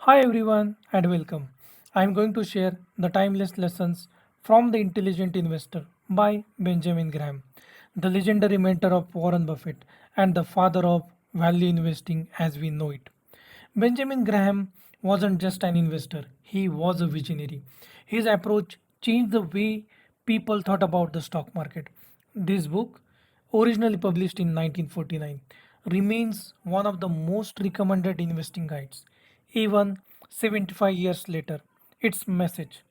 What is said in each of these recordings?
Hi everyone and welcome. I am going to share the timeless lessons from The Intelligent Investor by Benjamin Graham, the legendary mentor of Warren Buffett and the father of value investing as we know it. Benjamin Graham wasn't just an investor, he was a visionary. His approach changed the way people thought about the stock market. This book, originally published in 1949, remains one of the most recommended investing guides. Even 75 years later, its message: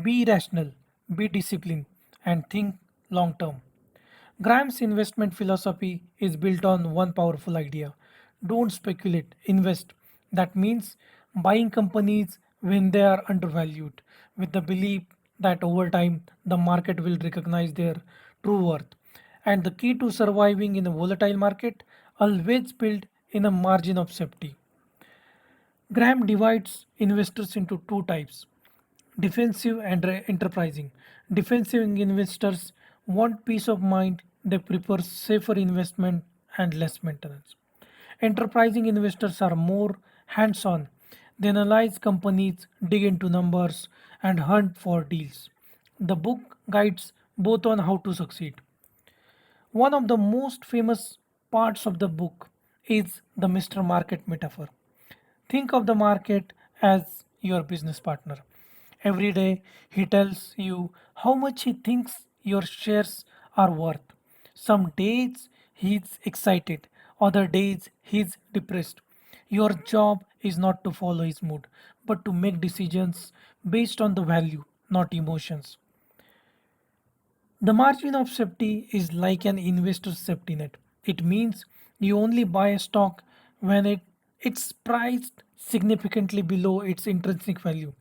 be rational, be disciplined, and think long term. Graham's investment philosophy is built on one powerful idea: don't speculate, invest. That means buying companies when they are undervalued, with the belief that over time the market will recognize their true worth. And the key to surviving in a volatile market: always build in a margin of safety. Graham divides investors into two types: defensive and enterprising. Defensive investors want peace of mind, they prefer safer investment and less maintenance. Enterprising investors are more hands on. They analyze companies, dig into numbers, and hunt for deals. The book guides both on how to succeed. One of the most famous parts of the book is the Mr. Market metaphor. Think of the market as your business partner. Every day he tells you how much he thinks your shares are worth. Some days he's excited, other days he's depressed. Your job is not to follow his mood, but to make decisions based on the value, not emotions. The margin of safety is like an investor's safety net. It means you only buy a stock when it's priced significantly below its intrinsic value.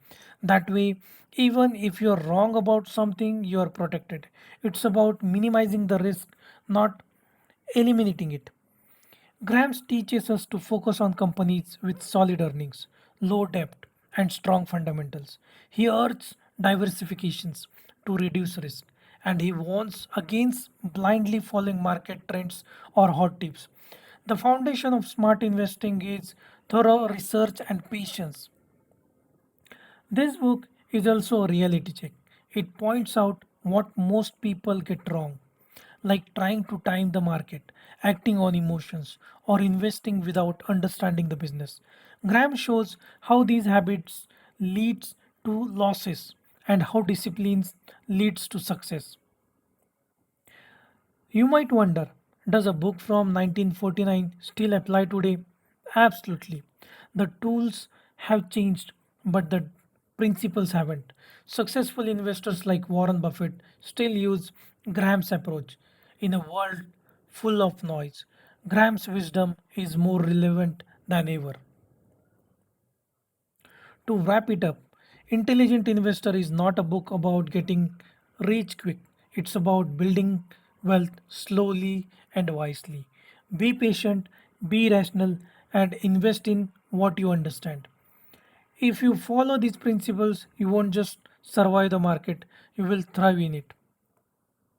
That way, even if you're wrong about something, you are protected. It's about minimizing the risk, not eliminating it. Grams teaches us to focus on companies with solid earnings, low debt, and strong fundamentals. He urges diversifications to reduce risk, and he warns against blindly following market trends or hot tips. The foundation of smart investing is thorough research and patience. This book is also a reality check. It points out what most people get wrong, like trying to time the market, acting on emotions, or investing without understanding the business. Graham shows how these habits leads to losses and how discipline leads to success. You might wonder, does a book from 1949 still apply today? Absolutely. The tools have changed, but the principles haven't. Successful investors like Warren Buffett still use Graham's approach. In a world full of noise, Graham's wisdom is more relevant than ever. To wrap it up, Intelligent Investor is not a book about getting rich quick. It's about building wealth slowly and wisely. Be patient, be rational, and invest in what you understand. If you follow these principles, you won't just survive the market, you will thrive in it.